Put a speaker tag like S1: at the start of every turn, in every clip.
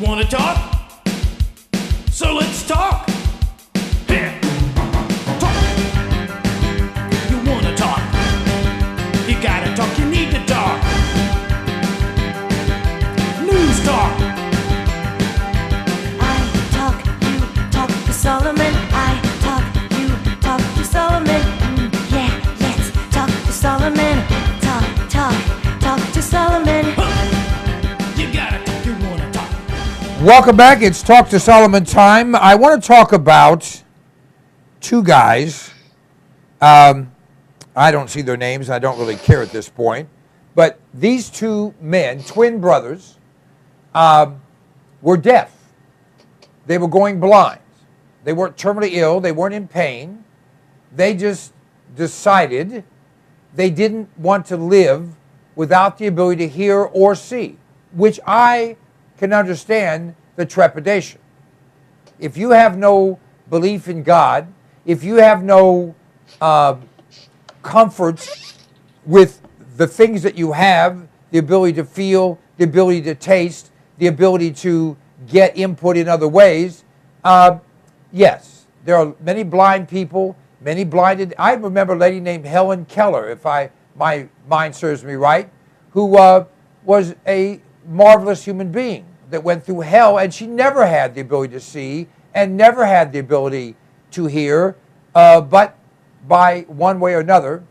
S1: Wanna talk? So let's talk. Yeah. Talk. You wanna talk? You gotta talk, you need to talk. News talk.
S2: I talk, you talk to Solomon. I talk, you talk to Solomon. Yeah, let's talk to Solomon. Talk to Solomon.
S1: You gotta talk, you wanna talk.
S3: Welcome back. It's Talk to Solomon time. I want to talk about two guys. I don't see their names. I don't really care at this point. But these two men, twin brothers, were deaf. They were going blind. They weren't terminally ill. They weren't in pain. They just decided they didn't want to live without the ability to hear or see, which I can understand the trepidation. If you have no belief in God, if you have no comfort with the things that you have, the ability to feel, the ability to taste, the ability to get input in other ways, yes, there are many blind people, many blinded. I remember a lady named Helen Keller, if my mind serves me right, who was a marvelous human being that went through hell, and she never had the ability to see and never had the ability to hear, but by one way or another,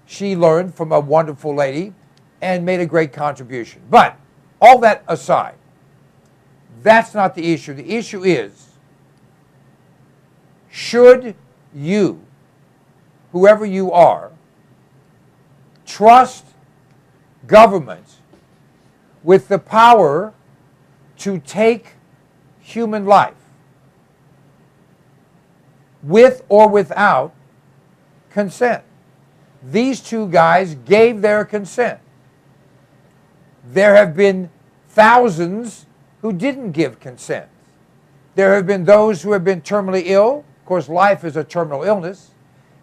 S3: she learned from a wonderful lady and made a great contribution. But all that aside, that's not the issue. The issue is, should you, whoever you are, trust government with the power to take human life, with or without consent? These two guys gave their consent. There have been thousands who didn't give consent. There have been those who have been terminally ill. Of course, life is a terminal illness.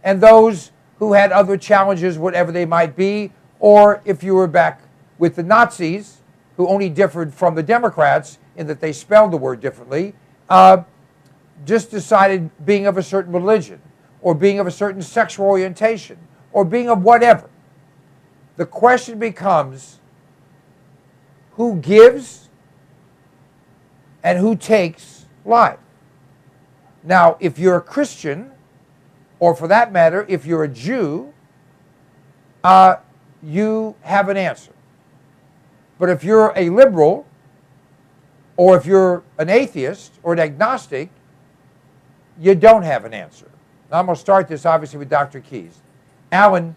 S3: And those who had other challenges, whatever they might be, or if you were back with the Nazis, who only differed from the Democrats in that they spelled the word differently, just decided being of a certain religion, or being of a certain sexual orientation, or being of whatever. The question becomes, who gives and who takes life? Now, if you're a Christian, or for that matter, if you're a Jew, you have an answer. But if you're a liberal, or if you're an atheist or an agnostic, you don't have an answer. Now, I'm going to start this, obviously, with Dr. Keys. Alan,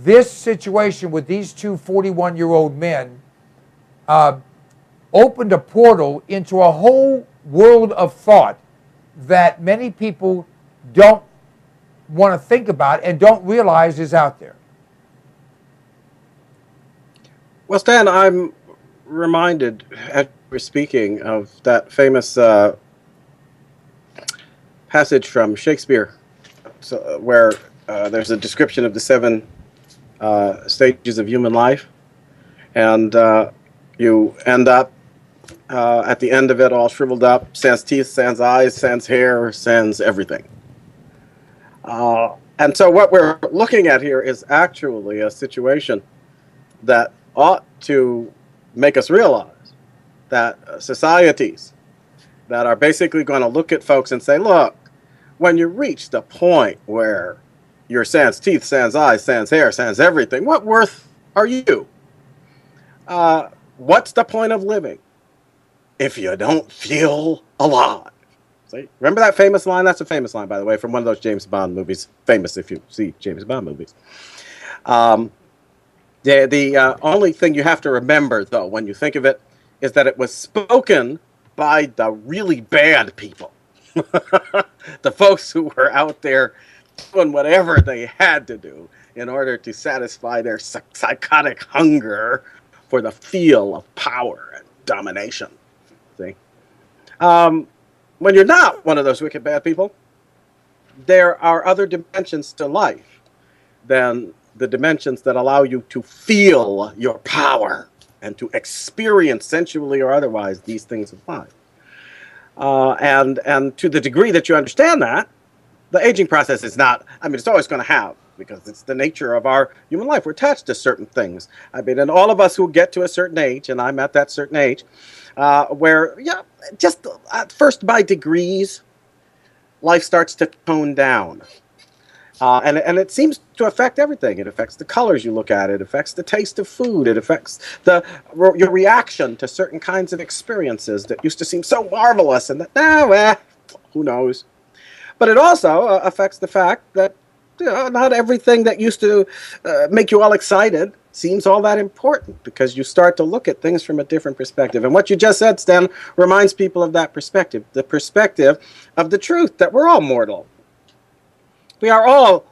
S3: this situation with these two 41-year-old men opened a portal into a whole world of thought that many people don't want to think about and don't realize is out there.
S4: Well, Stan, I'm reminded, as we're speaking, of that famous passage from Shakespeare, where there's a description of the 7 stages of human life, and you end up at the end of it all shriveled up, sans teeth, sans eyes, sans hair, sans everything. And so what we're looking at here is actually a situation that ought to make us realize that societies that are basically going to look at folks and say, look, when you reach the point where you're sans teeth, sans eyes, sans hair, sans everything, what worth are you? What's the point of living if you don't feel alive? See? Remember that famous line? That's a famous line, by the way, from one of those James Bond movies. Famous if you see James Bond movies. The only thing you have to remember, though, when you think of it, is that it was spoken by the really bad people. The folks who were out there doing whatever they had to do in order to satisfy their psychotic hunger for the feel of power and domination. See? When you're not one of those wicked bad people, there are other dimensions to life than the dimensions that allow you to feel your power and to experience sensually or otherwise these things of life. And to the degree that you understand that, the aging process is not, I mean, it's always going to have, because it's the nature of our human life. We're attached to certain things. I mean, and all of us who get to a certain age, and I'm at that certain age, where, yeah, just at first by degrees, life starts to tone down. And it seems to affect everything. It affects the colors you look at. It affects the taste of food. It affects your reaction to certain kinds of experiences that used to seem so marvelous, and that, who knows. But it also affects the fact that not everything that used to make you all excited seems all that important, because you start to look at things from a different perspective. And what you just said, Stan, reminds people of that perspective, the perspective of the truth that we're all mortal. We are all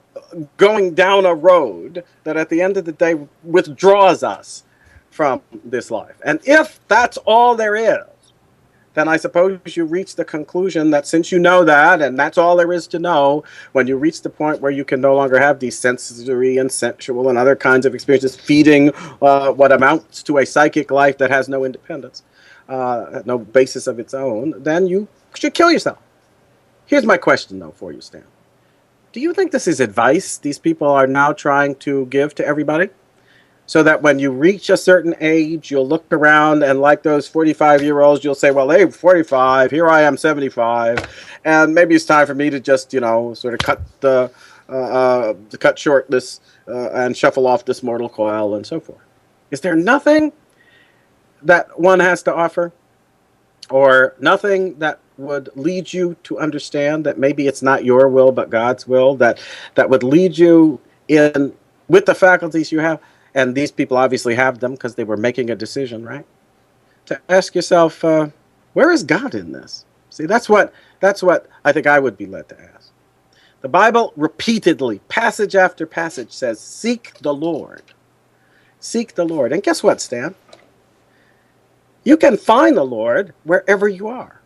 S4: going down a road that at the end of the day withdraws us from this life. And if that's all there is, then I suppose you reach the conclusion that since you know that, and that's all there is to know, when you reach the point where you can no longer have these sensory and sensual and other kinds of experiences feeding what amounts to a psychic life that has no independence, no basis of its own, then you should kill yourself. Here's my question, though, for you, Stan. Do you think this is advice these people are now trying to give to everybody? So that when you reach a certain age, you'll look around and like those 45-year-olds, you'll say, well, hey, 45, here I am 75, and maybe it's time for me to just, sort of cut short this and shuffle off this mortal coil and so forth. Is there nothing that one has to offer, or nothing that would lead you to understand that maybe it's not your will but God's will, that would lead you in with the faculties you have? And these people obviously have them because they were making a decision, right? To ask yourself, where is God in this? See, that's what I think I would be led to ask. The Bible repeatedly, passage after passage, says, seek the Lord. Seek the Lord. And guess what, Stan? You can find the Lord wherever you are,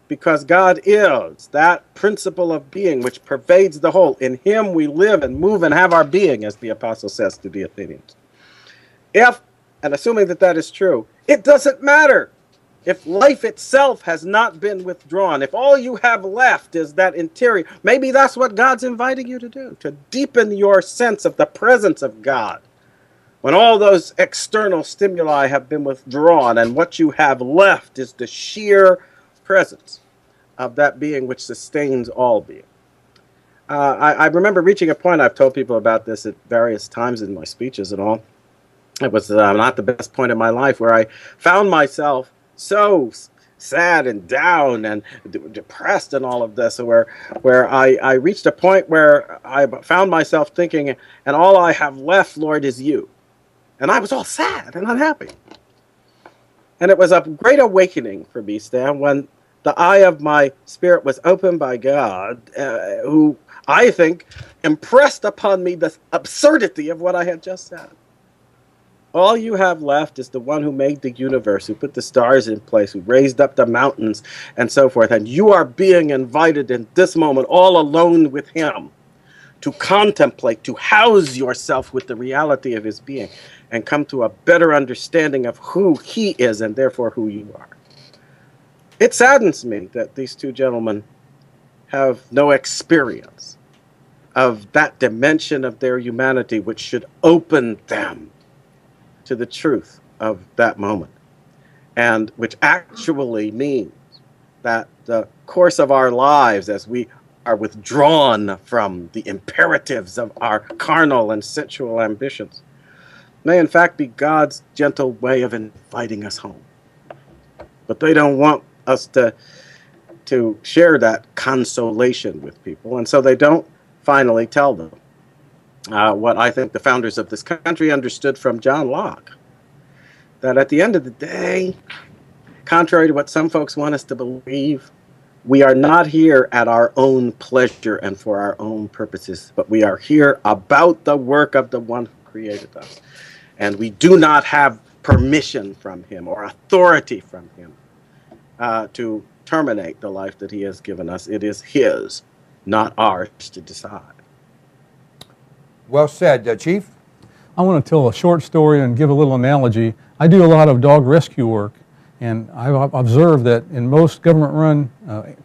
S4: because God is that principle of being which pervades the whole. In him we live and move and have our being, as the apostle says to the Athenians. If, and assuming that that is true, it doesn't matter if life itself has not been withdrawn, if all you have left is that interior. Maybe that's what God's inviting you to do, to deepen your sense of the presence of God. When all those external stimuli have been withdrawn, and what you have left is the sheer presence of that being which sustains all being. I remember reaching a point, I've told people about this at various times in my speeches and all. It was not the best point in my life, where I found myself so sad and down and depressed and all of this, where I reached a point where I found myself thinking, and all I have left, Lord, is you. And I was all sad and unhappy. And it was a great awakening for me, Stan, when the eye of my spirit was opened by God, who I think impressed upon me the absurdity of what I had just said. All you have left is the one who made the universe, who put the stars in place, who raised up the mountains and so forth. And you are being invited in this moment, all alone with him, to contemplate, to house yourself with the reality of his being, and come to a better understanding of who he is and therefore who you are. It saddens me that these two gentlemen have no experience of that dimension of their humanity which should open them to the truth of that moment, and which actually means that the course of our lives, as we are withdrawn from the imperatives of our carnal and sensual ambitions, may in fact be God's gentle way of inviting us home. But they don't want us to share that consolation with people, and so they don't finally tell them what I think the founders of this country understood from John Locke, that at the end of the day, contrary to what some folks want us to believe, we are not here at our own pleasure and for our own purposes, but we are here about the work of the one who created us. And we do not have permission from him or authority from him to terminate the life that he has given us. It is his, not ours, to decide.
S3: Well said, Chief.
S5: I want to tell a short story and give a little analogy. I do a lot of dog rescue work, and I've observed that in most government-run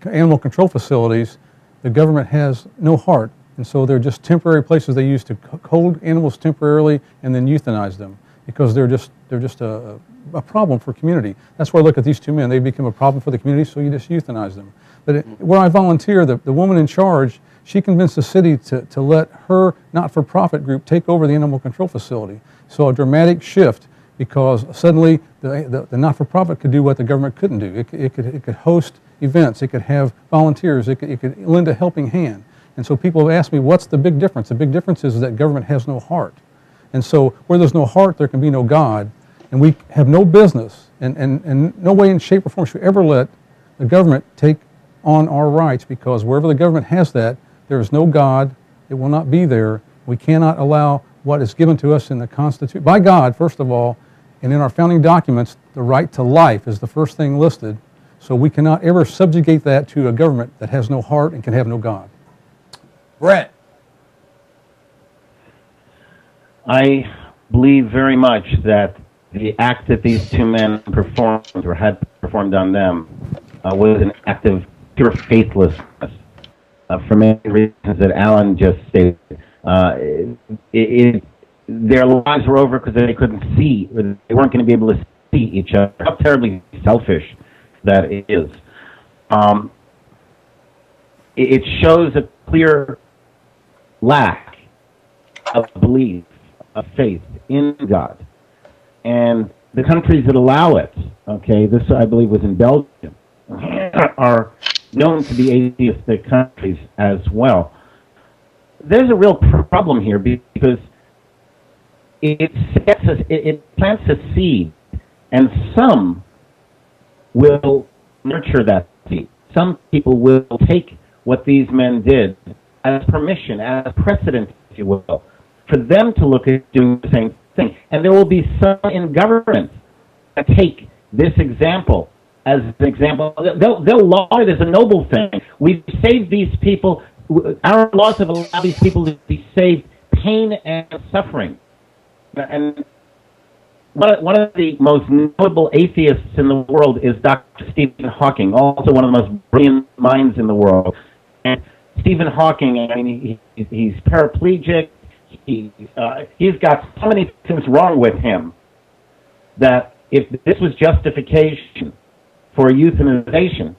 S5: animal control facilities, the government has no heart, and so they're just temporary places they use to hold animals temporarily and then euthanize them because they're just a problem for community. That's why I look at these two men. They become a problem for the community, so you just euthanize them. But when I volunteer, the woman in charge, she convinced the city to let her not-for-profit group take over the animal control facility. So a dramatic shift, because suddenly the not-for-profit could do what the government couldn't do. It could host events, it could have volunteers, it could lend a helping hand. And so people have asked me, what's the big difference? The big difference is that government has no heart. And so where there's no heart, there can be no God. And we have no business and no way in shape or form should we ever let the government take on our rights, because wherever the government has that, there is no God. It will not be there. We cannot allow what is given to us in the Constitution, by God, first of all, and in our founding documents, the right to life is the first thing listed. So we cannot ever subjugate that to a government that has no heart and can have no God.
S3: Brent.
S6: I believe very much that the act that these two men performed or had performed on them was an act of pure faithlessness for many reasons that Alan just stated. Their lives were over because they couldn't see, or they weren't going to be able to see each other. How terribly selfish that is. It shows a clear lack of belief, of faith in God. And the countries that allow it, okay, this I believe was in Belgium, are known to be atheistic countries as well. There's a real problem here because it plants a seed, and some will nurture that seed. Some people will take what these men did as permission, as precedent, if you will, for them to look at doing the same thing. And there will be some in government that take this example as an example. They'll laud it as a noble thing. We've saved these people. Our laws have allowed these people to be saved pain and suffering. And one of the most notable atheists in the world is Dr. Stephen Hawking, also one of the most brilliant minds in the world. And Stephen Hawking, I mean, he's paraplegic. He's got so many things wrong with him that if this was justification for euthanization,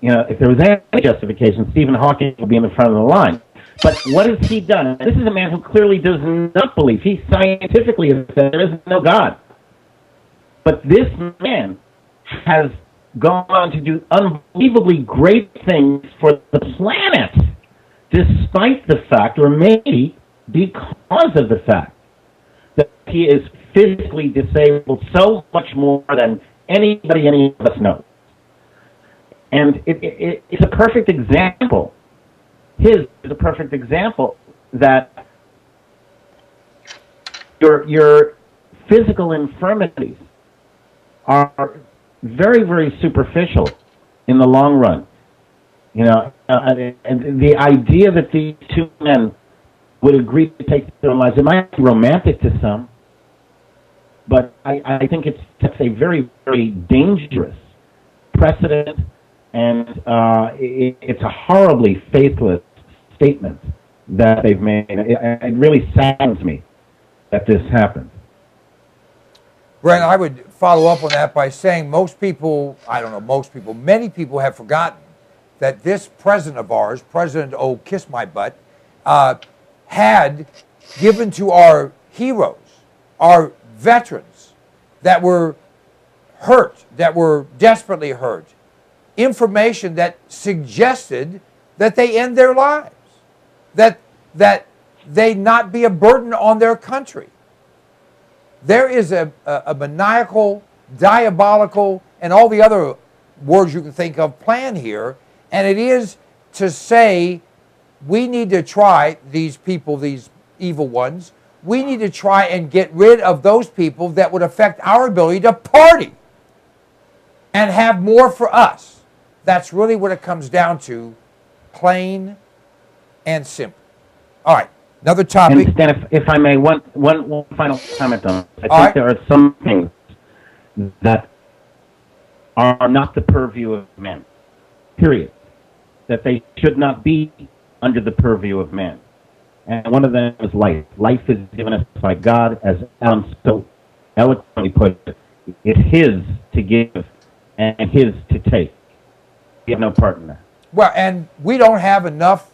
S6: you know, if there was any justification, Stephen Hawking would be in the front of the line. But what has he done? This is a man who clearly does not believe. He scientifically has said there is no God. But this man has gone on to do unbelievably great things for the planet, despite the fact, or maybe because of the fact, that he is physically disabled so much more than any of us knows. And it's a perfect example. His is a perfect example that your physical infirmities are very, very superficial in the long run. You know, and the idea that these two men would agree to take their own lives, it might be romantic to some, but I think it's a very, very dangerous precedent, and it's a horribly faithless statement that they've made. It really saddens me that this happened.
S3: Brent, I would follow up on that by saying most people, I don't know, most people, many people have forgotten that this president of ours, President Oh Kiss My Butt, had given to our heroes, our veterans that were hurt, that were desperately hurt, information that suggested that they end their lives, that they not be a burden on their country. There is a maniacal, diabolical, and all the other words you can think of plan here, and it is to say we need to try, these people, these evil ones, we need to try and get rid of those people that would affect our ability to party and have more for us. That's really what it comes down to, plain and simple. All right, another topic.
S6: And Stan, if I may, one final comment on it. I think
S3: right.
S6: there are some things that are not the purview of men, period. That they should not be under the purview of men. And one of them is life. Life is given us by God, as Alan so eloquently put it. It's his to give and his to take. We have no part in that.
S3: Well, and we don't have enough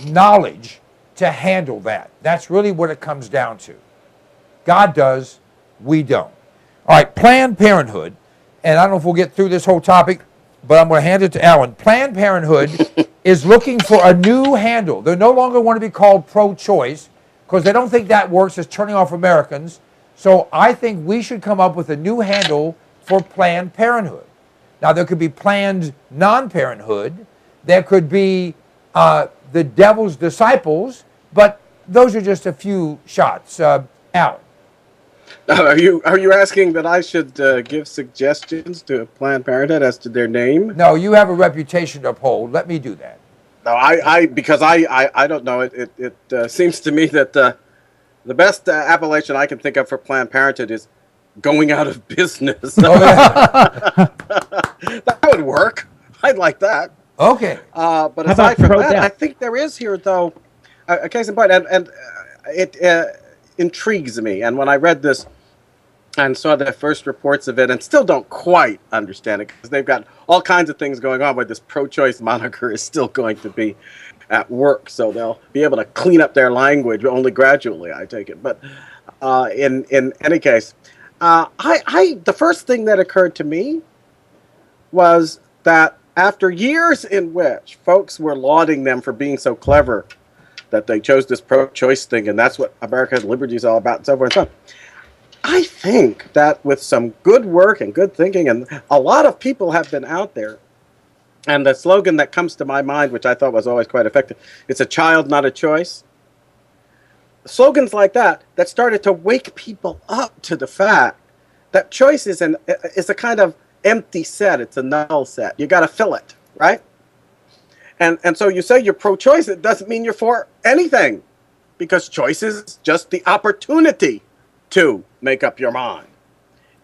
S3: knowledge to handle that. That's really what it comes down to. God does, we don't. All right, Planned Parenthood, and I don't know if we'll get through this whole topic, but I'm going to hand it to Alan. Planned Parenthood is looking for a new handle. They no longer want to be called pro-choice because they don't think that works as turning off Americans. So I think we should come up with a new handle for Planned Parenthood. Now, there could be Planned Non-Parenthood. There could be the Devil's Disciples, but those are just a few shots. Alan.
S4: Are you asking that I should give suggestions to Planned Parenthood as to their name?
S3: No, you have a reputation to uphold. Let me do that.
S4: No, because I don't know. It seems to me that the best appellation I can think of for Planned Parenthood is going out of business.
S3: Oh, yeah.
S4: That would work. I'd like that.
S3: Okay.
S4: But aside from that, I think there is here, though, a case in point, and it intrigues me. And when I read this and saw the first reports of it, and still don't quite understand it, because they've got all kinds of things going on, but this pro-choice moniker is still going to be at work, so they'll be able to clean up their language only gradually, I take it. But in any case, the first thing that occurred to me was that after years in which folks were lauding them for being so clever that they chose this pro-choice thing, and that's what America's liberty is all about, and so forth and so on. I think that with some good work and good thinking, and a lot of people have been out there, and the slogan that comes to my mind, which I thought was always quite effective, it's a child, not a choice. Slogans like that started to wake people up to the fact that choice is a kind of empty set. It's a null set. You got to fill it, right? And so you say you're pro-choice, it doesn't mean you're for anything, because choice is just the opportunity to make up your mind.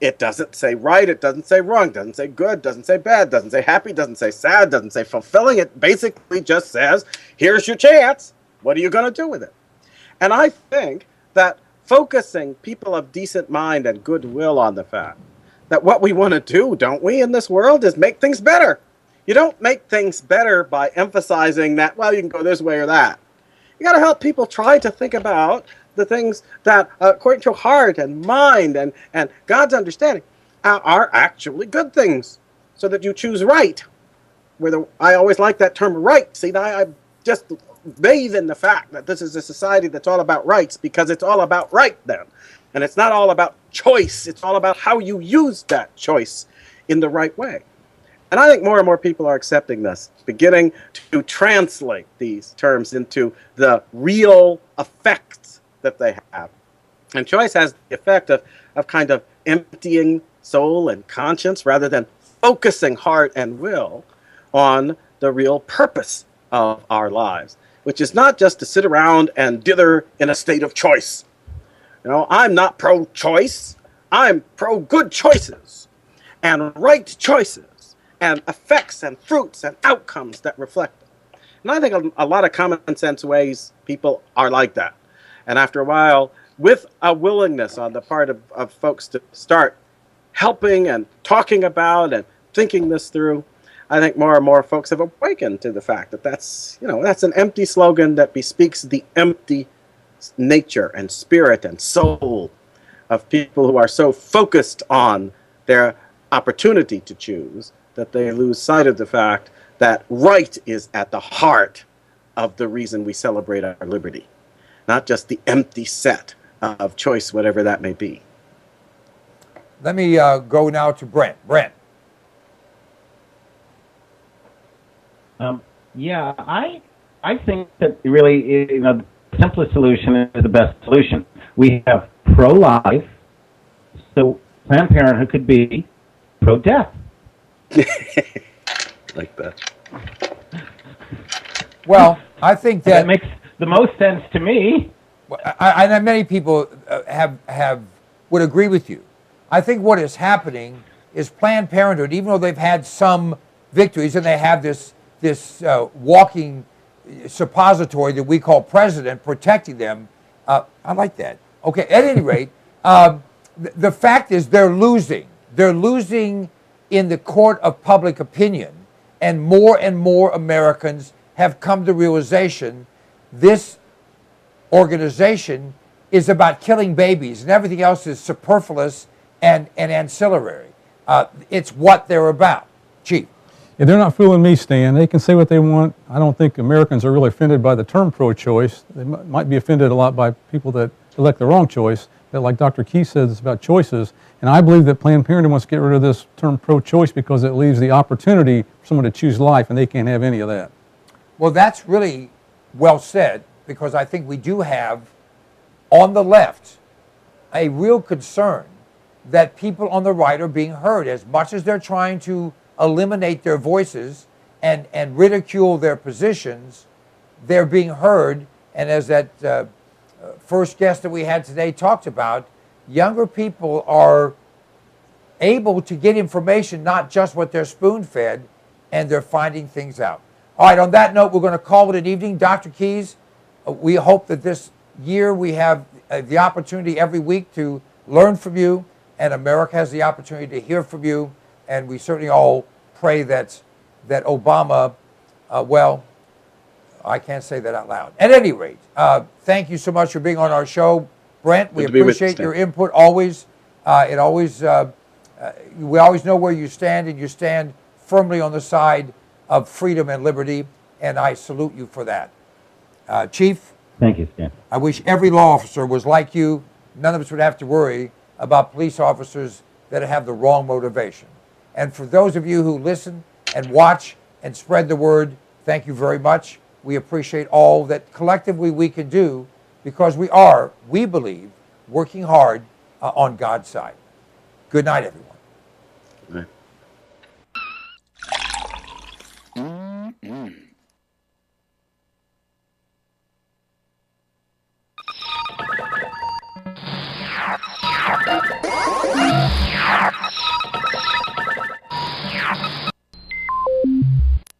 S4: It doesn't say right, it doesn't say wrong, doesn't say good, doesn't say bad, doesn't say happy, doesn't say sad, doesn't say fulfilling. It basically just says, here's your chance. What are you going to do with it? And I think that focusing people of decent mind and goodwill on the fact that what we want to do, don't we, in this world, is make things better. You don't make things better by emphasizing that, well, you can go this way or that. You got to help people try to think about the things that, according to heart and mind and God's understanding, are actually good things, so that you choose right. I always like that term, right. See, I just bathe in the fact that this is a society that's all about rights, because it's all about right then. And it's not all about choice. It's all about how you use that choice in the right way. And I think more and more people are accepting this, beginning to translate these terms into the real effects that they have. And choice has the effect of kind of emptying soul and conscience, rather than focusing heart and will on the real purpose of our lives, which is not just to sit around and dither in a state of choice. You know, I'm not pro-choice. I'm pro-good choices and right choices and effects and fruits and outcomes that reflect them. And I think a lot of common sense ways people are like that. And after a while, with a willingness on the part of folks to start helping and talking about and thinking this through, I think more and more folks have awakened to the fact that that's an empty slogan that bespeaks the empty nature and spirit and soul of people who are so focused on their opportunity to choose that they lose sight of the fact that right is at the heart of the reason we celebrate our liberty, not just the empty set of choice, whatever that may be.
S3: Let me go now to Brent. Brent.
S6: Yeah, I think that really, the simplest solution is the best solution. We have pro-life, so Planned Parenthood could be pro-death.
S4: Like that.
S3: Well, I think that
S6: makes the most sense to me.
S3: I know many people would agree with you. I think what is happening is Planned Parenthood, even though they've had some victories and they have this walking suppository that we call president protecting them. I like that. Okay, at any rate, the fact is they're losing. They're losing in the court of public opinion, and more Americans have come to realization this organization is about killing babies and everything else is superfluous and ancillary. It's what they're about. Chief.
S5: Yeah, they're not fooling me, Stan. They can say what they want. I don't think Americans are really offended by the term pro-choice. They might be offended a lot by people that elect the wrong choice. But like Dr. Key says, it's about choices. And I believe that Planned Parenthood wants to get rid of this term pro-choice because it leaves the opportunity for someone to choose life, and they can't have any of that.
S3: Well, that's really well said, because I think we do have, on the left, a real concern that people on the right are being heard. As much as they're trying to eliminate their voices and ridicule their positions, they're being heard. And as that first guest that we had today talked about, younger people are able to get information, not just what they're spoon-fed, and they're finding things out. All right, on that note, we're going to call it an evening. Dr. Keyes, we hope that this year we have the opportunity every week to learn from you, and America has the opportunity to hear from you. And we certainly all pray that Obama, well, I can't say that out loud. At any rate, thank you so much for being on our show, Brent. We appreciate your input always. We always know where you stand, and you stand firmly on the side of freedom and liberty, and I salute you for that. Chief?
S6: Thank you, Stan.
S3: I wish every law officer was like you. None of us would have to worry about police officers that have the wrong motivation. And for those of you who listen and watch and spread the word, thank you very much. We appreciate all that collectively we can do, because we are, we believe, working hard on God's side. Good night, everyone.
S4: All right.